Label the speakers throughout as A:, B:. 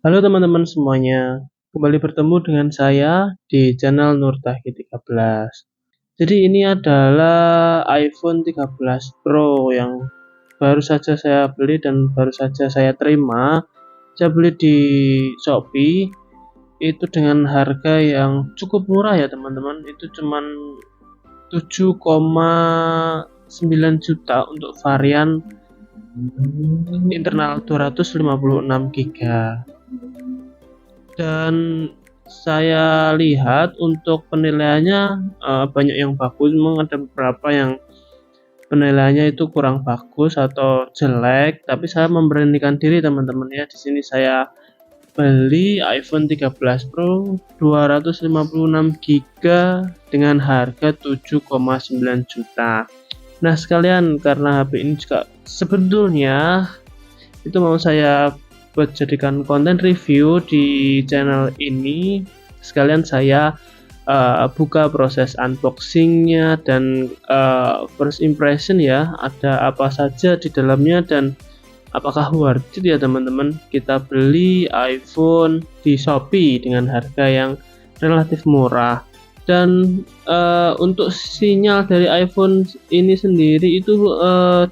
A: Halo teman-teman semuanya, kembali bertemu dengan saya di channel Nurtahki 13. Jadi ini adalah iPhone 13 Pro yang baru saja saya beli dan baru saja saya terima. Saya beli di Shopee itu dengan harga yang cukup murah ya teman-teman. Itu cuman 7,9 juta untuk varian internal 256 GB. Dan saya lihat untuk penilaiannya banyak yang bagus, memang ada beberapa yang penilaiannya itu kurang bagus atau jelek, tapi saya memberanikan diri teman-teman ya. Di sini saya beli iPhone 13 Pro 256 GB dengan harga 7,9 juta. Nah, sekalian karena HP ini juga sebetulnya itu mau saya buat jadikan konten review di channel ini, sekalian saya buka proses unboxingnya dan first impression ya, ada apa saja di dalamnya dan apakah worth it ya teman-teman kita beli iPhone di Shopee dengan harga yang relatif murah. Dan untuk sinyal dari iPhone ini sendiri itu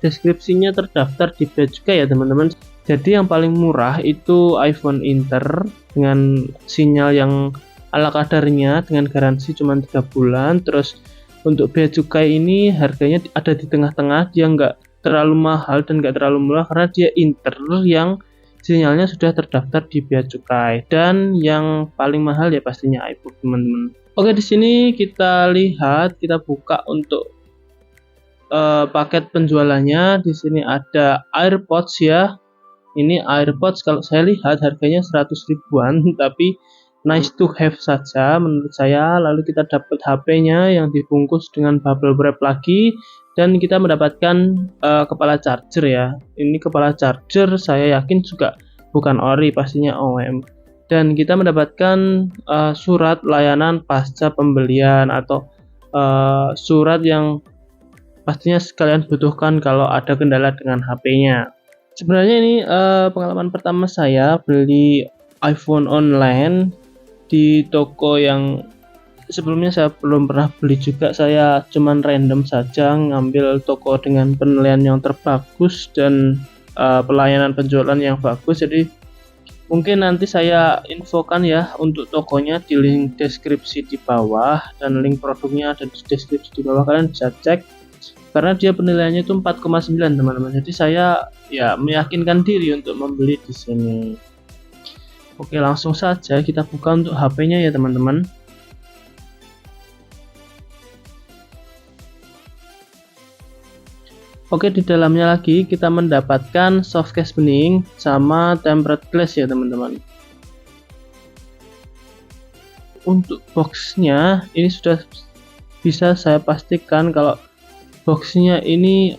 A: deskripsinya terdaftar di bea cukai ya teman-teman. Jadi yang paling murah itu iPhone Inter dengan sinyal yang ala kadarnya dengan garansi cuma 3 bulan. Terus untuk bea cukai ini harganya ada di tengah-tengah, dia nggak terlalu mahal dan nggak terlalu murah karena dia Inter yang sinyalnya sudah terdaftar di bea cukai. Dan yang paling mahal ya pastinya iPhone teman-teman. Oke, di sini kita lihat, kita buka untuk paket penjualannya. Di sini ada AirPods ya. Ini AirPods kalau saya lihat harganya 100 ribuan tapi nice to have saja menurut saya. Lalu kita dapat HP-nya yang dibungkus dengan bubble wrap lagi dan kita mendapatkan kepala charger ya. Ini kepala charger saya yakin juga bukan ori, pastinya OEM. Dan kita mendapatkan surat layanan pasca pembelian atau surat yang pastinya sekalian butuhkan kalau ada kendala dengan HP-nya. Sebenarnya ini pengalaman pertama saya beli iPhone online di toko yang sebelumnya saya belum pernah beli juga. Saya cuman random saja ngambil toko dengan penilaian yang terbagus dan pelayanan penjualan yang bagus. Jadi mungkin nanti saya infokan ya untuk tokonya di link deskripsi di bawah, dan link produknya ada di deskripsi di bawah, kalian bisa cek. Karena dia penilaiannya itu 4,9 teman-teman. Jadi saya ya meyakinkan diri untuk membeli di sini. Oke, langsung saja kita buka untuk HP-nya ya teman-teman. Oke, di dalamnya lagi kita mendapatkan soft case bening sama tempered glass ya teman-teman. Untuk boxnya ini sudah bisa saya pastikan kalau boxnya ini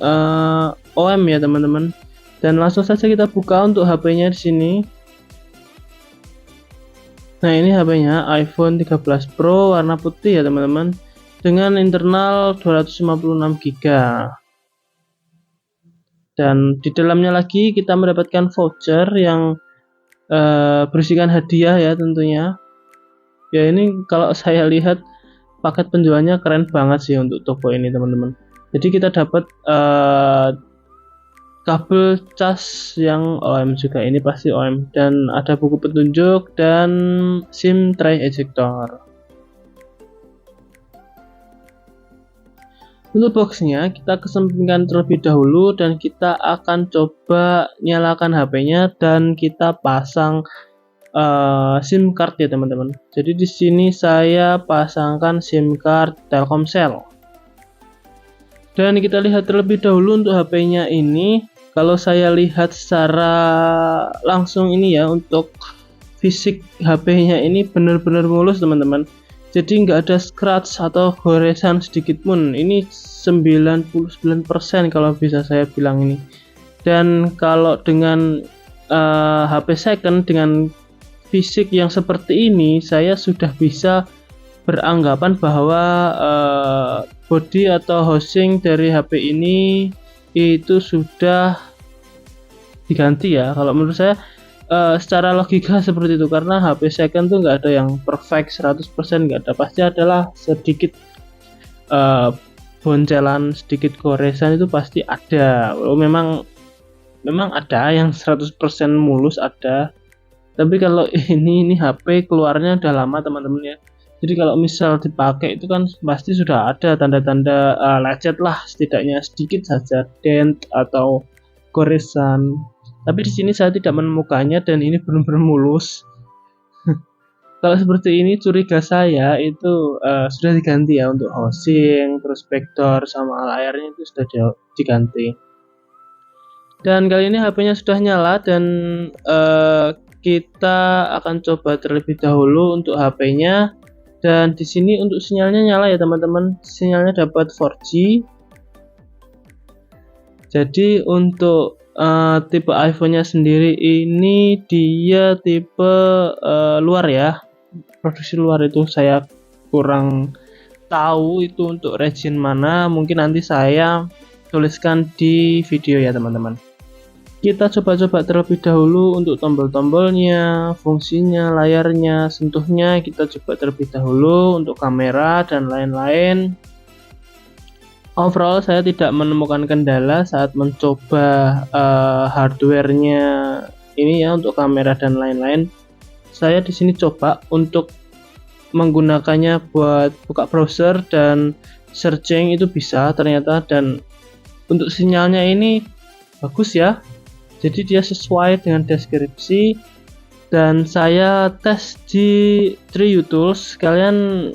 A: OEM ya teman-teman. Dan langsung saja kita buka untuk HP-nya di sini. Nah, ini HP-nya iPhone 13 Pro warna putih ya teman-teman, dengan internal 256 GB. Dan di dalamnya lagi kita mendapatkan voucher yang berisikan hadiah ya tentunya. Ya, ini kalau saya lihat paket penjualnya keren banget sih untuk toko ini teman-teman. Jadi kita dapat kabel cas yang OEM juga, ini pasti OEM, dan ada buku petunjuk dan SIM tray ejector. Untuk boxnya kita kesampingkan terlebih dahulu dan kita akan coba nyalakan HP-nya dan kita pasang SIM card ya teman-teman. Jadi di sini saya pasangkan SIM card Telkomsel. Dan kita lihat terlebih dahulu untuk HP-nya ini. Kalau saya lihat secara langsung ini ya, untuk fisik HP-nya ini benar-benar mulus teman-teman. Jadi nggak ada scratch atau goresan sedikit pun. Ini 99% kalau bisa saya bilang ini. Dan kalau dengan HP second dengan fisik yang seperti ini, saya sudah bisa beranggapan bahwa body atau housing dari HP ini itu sudah diganti ya. Kalau menurut saya secara logika seperti itu, karena HP second tuh nggak ada yang perfect 100%, nggak ada, pasti adalah sedikit uh, boncelan, sedikit goresan itu pasti ada. Memang ada yang 100% mulus, ada, tapi kalau ini HP keluarnya udah lama teman-teman ya, jadi kalau misal dipakai itu kan pasti sudah ada tanda-tanda lecet lah, setidaknya sedikit saja dent atau goresan. Tapi di sini saya tidak menemukannya dan ini benar-benar mulus. Kalau seperti ini curiga saya itu sudah diganti ya, untuk housing, terus backdoor sama layarnya itu sudah diganti. Dan kali ini HP-nya sudah nyala dan kita akan coba terlebih dahulu untuk HP-nya. Dan di sini untuk sinyalnya nyala ya teman-teman, sinyalnya dapat 4G. Jadi untuk tipe iPhone-nya sendiri ini dia tipe luar ya, produksi luar, itu saya kurang tahu itu untuk region mana, mungkin nanti saya tuliskan di video ya teman-teman. Kita coba-coba terlebih dahulu untuk tombol-tombolnya, fungsinya, layarnya, sentuhnya kita coba terlebih dahulu, untuk kamera dan lain-lain. Overall saya tidak menemukan kendala saat mencoba hardware-nya ini ya, untuk kamera dan lain-lain. Saya di sini coba untuk menggunakannya buat buka browser dan searching itu bisa ternyata, dan untuk sinyalnya ini bagus ya. Jadi dia sesuai dengan deskripsi. Dan saya tes di TriuTools, kalian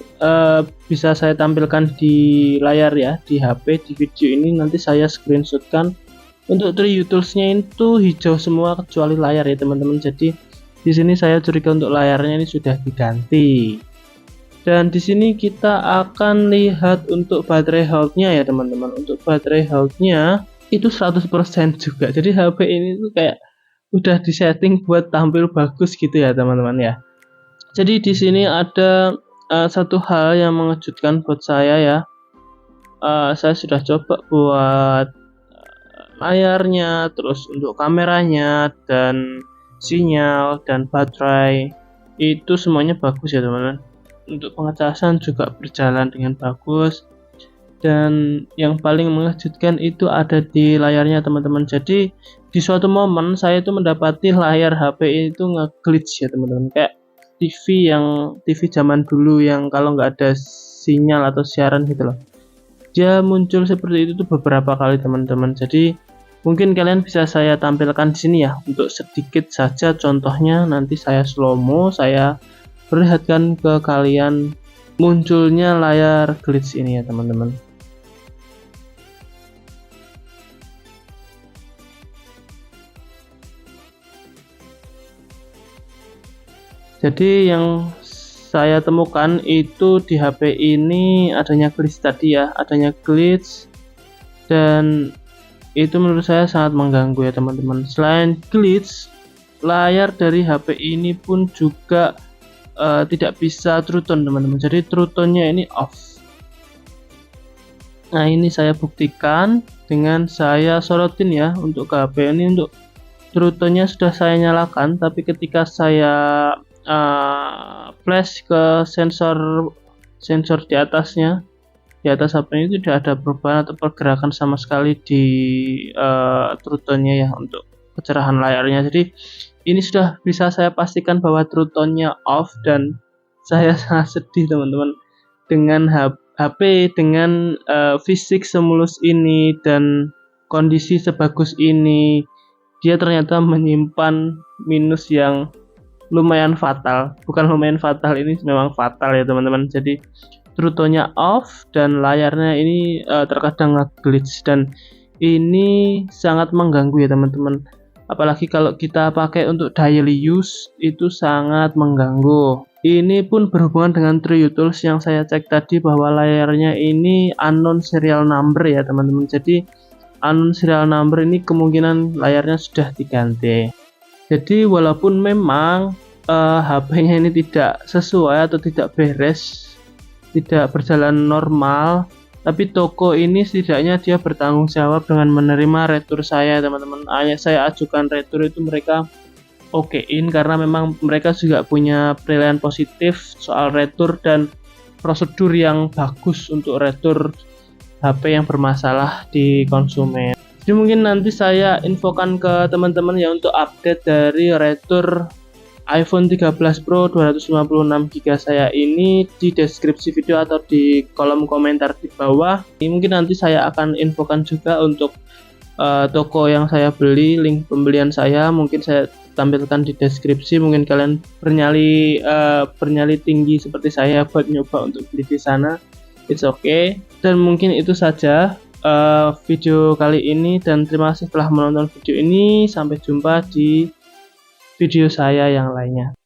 A: bisa saya tampilkan di layar ya, di HP, di video ini nanti saya screenshotkan. Untuk TriuTools-nya itu hijau semua kecuali layar ya teman-teman. Jadi di sini saya curiga untuk layarnya ini sudah diganti. Dan di sini kita akan lihat untuk baterai health-nya ya teman-teman. Untuk baterai health-nya itu 100% juga. Jadi HP ini tuh kayak udah disetting buat tampil bagus gitu ya teman-teman ya. Jadi di sini ada satu hal yang mengejutkan buat saya ya. Saya sudah coba buat layarnya, terus untuk kameranya dan sinyal dan baterai itu semuanya bagus ya teman-teman. Untuk pengecasan juga berjalan dengan bagus. Dan yang paling mengejutkan itu ada di layarnya teman-teman. Jadi di suatu momen saya itu mendapati layar HP itu nge-glitch ya teman-teman, kayak TV zaman dulu yang kalau nggak ada sinyal atau siaran gitu loh, dia muncul seperti itu tuh beberapa kali teman-teman. Jadi mungkin kalian bisa saya tampilkan di sini ya, untuk sedikit saja contohnya. Nanti saya slow mo, saya perlihatkan ke kalian munculnya layar glitch ini ya teman-teman. Jadi yang saya temukan itu di HP ini adanya glitch tadi ya, adanya glitch, dan itu menurut saya sangat mengganggu ya teman-teman. Selain glitch, layar dari HP ini pun juga tidak bisa true tone teman-teman. Jadi true tone-nya ini off. Nah ini saya buktikan dengan saya sorotin ya, untuk ke HP ini untuk true tone-nya sudah saya nyalakan, tapi ketika saya flash ke sensor di atasnya, di atas HP ini tidak ada perubahan atau pergerakan sama sekali di true tone-nya ya, untuk kecerahan layarnya. Jadi ini sudah bisa saya pastikan bahwa true tone-nya off, dan saya sangat sedih teman-teman dengan HP dengan fisik semulus ini dan kondisi sebagus ini, dia ternyata menyimpan minus yang lumayan fatal. Bukan lumayan fatal, ini memang fatal ya teman-teman. Jadi true tone-nya off dan layarnya ini terkadang nge-glitch, dan ini sangat mengganggu ya teman-teman. Apalagi kalau kita pakai untuk daily use, itu sangat mengganggu. Ini pun berhubungan dengan TriuTools yang saya cek tadi, bahwa layarnya ini unknown serial number ya teman-teman. Jadi unknown serial number ini kemungkinan layarnya sudah diganti. Jadi walaupun memang HP-nya ini tidak sesuai atau tidak beres, tidak berjalan normal, tapi toko ini setidaknya dia bertanggung jawab dengan menerima retur saya teman-teman. Saya ajukan retur itu, mereka okein karena memang mereka juga punya penilaian positif soal retur dan prosedur yang bagus untuk retur HP yang bermasalah di konsumen. Jadi mungkin nanti saya infokan ke teman-teman ya untuk update dari retur iPhone 13 Pro 256GB saya ini di deskripsi video atau di kolom komentar di bawah. Ini mungkin nanti saya akan infokan juga untuk toko yang saya beli, link pembelian saya mungkin saya tampilkan di deskripsi. Mungkin kalian bernyali tinggi seperti saya buat nyoba untuk beli di sana. It's okay. Dan mungkin itu saja video kali ini, dan terima kasih telah menonton video ini. Sampai jumpa di video saya yang lainnya.